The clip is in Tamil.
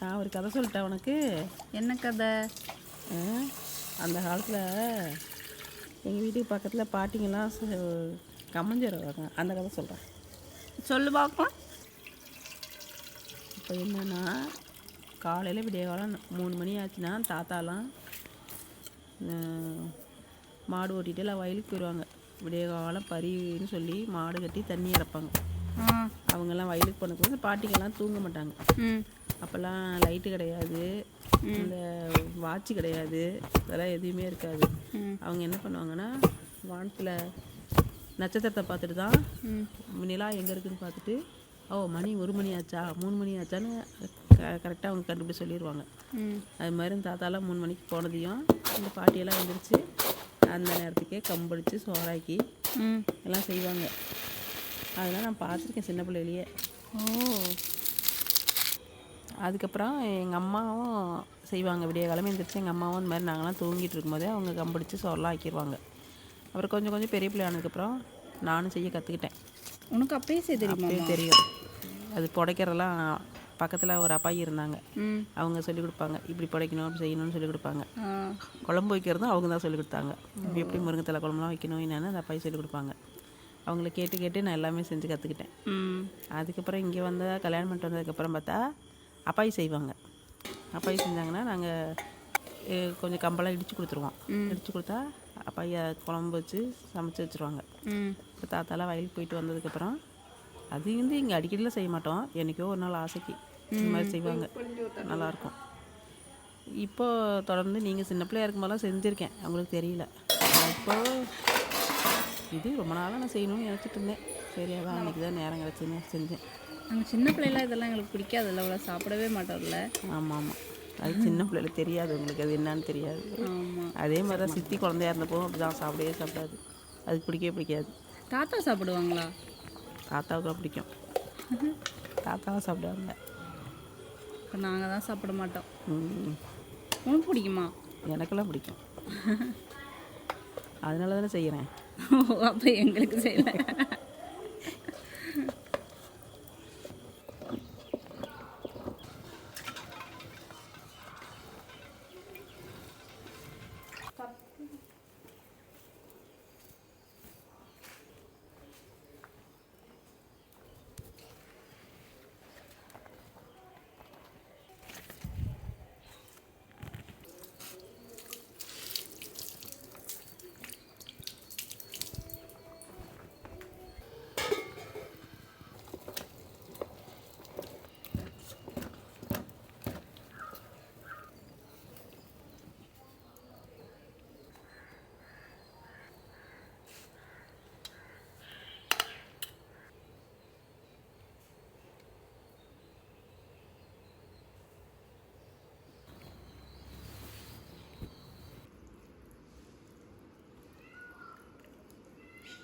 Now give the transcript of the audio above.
நான் ஒரு கதை சொல்லிட்டேன் உனக்கு. என்ன கதை? அந்த காலத்தில் எங்கள் வீட்டுக்கு பக்கத்தில் பாட்டிங்கெல்லாம் கம்மஞ்சோறு வருவாங்க. அந்த கதை சொல்கிறேன். சொல்லு பார்க்கலாம். இப்போ என்னென்னா, காலையில் விடிய காலம் 3 மணி ஆச்சுன்னா தாத்தாலாம் மாடு ஓட்டிகிட்டு எல்லாம் வயலுக்கு போயிடுவாங்க. விடிய காலம் பறின்னு சொல்லி மாடு கட்டி தண்ணி இறப்பாங்க. அவங்கெல்லாம் வயலுக்கு போனதுக்கு பாட்டிங்கெல்லாம் தூங்க மாட்டாங்க. அப்போல்லாம் லைட்டு கிடையாது, இந்த வாட்சி கிடையாது, இதெல்லாம் எதுவுமே இருக்காது. அவங்க என்ன பண்ணுவாங்கன்னா, வானத்தில் நட்சத்திரத்தை பார்த்துட்டு தான் நிலா எங்கே இருக்குதுன்னு பார்த்துட்டு, மணி 1 மணி ஆச்சா 3 மணி ஆச்சான்னு கரெக்டாக அவங்க கண்டுபிடிச்சி சொல்லிடுவாங்க. அது மாதிரி தாத்தாலாம் 3 மணிக்கு போனதையும் இந்த பாட்டியெல்லாம் எழுந்திரிச்சு அந்த நேரத்துக்கே கம்படிச்சு சோறாக்கி எல்லாம் செய்வாங்க. அதெல்லாம் நான் பார்த்துருக்கேன் சின்ன பிள்ளையிலேயே. அதுக்கப்புறம் எங்கள் அம்மாவும் செய்வாங்க. விடிய கிழமை எழுந்திரிச்சு எங்கள் அம்மாவும் இந்த மாதிரி நாங்களாம் தூங்கிட்டு இருக்கும்போதே அவங்க கம்பிடிச்சு சோறெல்லாம் ஆக்கிடுவாங்க. அப்புறம் கொஞ்சம் கொஞ்சம் பெரிய பிள்ளை ஆனதுக்கப்புறம் நானும் செய்ய கற்றுக்கிட்டேன். உனக்கு அப்பயே செய்ய தெரியும். அது புடைக்கிறதெல்லாம் பக்கத்தில் ஒரு அப்பாயி இருந்தாங்க. அவங்க சொல்லிக் கொடுப்பாங்க, இப்படி புடைக்கணும், அப்படி செய்யணும்னு சொல்லிக் கொடுப்பாங்க. குழம்பு வைக்கிறதும் அவங்க தான் சொல்லிக் கொடுத்தாங்க. எப்படி முருங்கைத்தலை குழம்புலாம் வைக்கணும் என்னென்னு அந்த அப்பாயி சொல்லிக் கொடுப்பாங்க. அவங்கள கேட்டு கேட்டு நான் எல்லாமே செஞ்சு கற்றுக்கிட்டேன். அதுக்கப்புறம் இங்கே வந்தால் கல்யாணம் பண்ணிட்டு வந்ததுக்கப்புறம் பார்த்தா அப்பாயி செய்வாங்க. அப்பாயி செஞ்சாங்கன்னா நாங்கள் கொஞ்சம் கம்பெல்லாம் இடித்து கொடுத்துருவோம். இடித்து கொடுத்தா அப்பாயி குழம்பு வச்சு சமைச்சு வச்சுருவாங்க. இப்போ தாத்தாலாம் வயலுக்கு போயிட்டு வந்ததுக்கப்புறம் அது இங்கே அடிக்கடிலாம் செய்ய மாட்டோம். என்றைக்கோ ஒரு நாள் ஆசைக்கு இந்த மாதிரி செய்வாங்க, நல்லாயிருக்கும். இப்போது தொடர்ந்து நீங்கள் சின்ன பிள்ளையா இருக்கும்போதெல்லாம் செஞ்சுருக்கேன், அவங்களுக்கு தெரியல. இப்போது இது ரொம்ப நாளாக நான் செய்யணும்னு நினச்சிட்டு இருந்தேன். சரி, அதான் அன்றைக்கி தான் நேரம் கிடச்சின்னு செஞ்சேன். நாங்கள் சின்ன பிள்ளைலாம் இதெல்லாம் எங்களுக்கு பிடிக்காதுல்ல, அவ்வளோ சாப்பிடவே மாட்டோம்ல. ஆமாம், அது சின்ன பிள்ளைல தெரியாது, உங்களுக்கு அது என்னன்னு தெரியாது. அதே மாதிரி தான் சித்தி குழந்தையா இருந்தப்போ அப்படி தான் சாப்பிடவே சாப்பிடாது, அதுக்கு பிடிக்கவே பிடிக்காது. தாத்தா சாப்பிடுவாங்களா? தாத்தாவுக்கு பிடிக்கும், தாத்தாவும் சாப்பிடுவாங்க. இப்போ நாங்கள் தான் சாப்பிட மாட்டோம். உனக்கு பிடிக்குமா? எனக்கெல்லாம் பிடிக்கும், அதனால தானே செய்கிறேன். அப்போ எங்களுக்கு செய்யலை.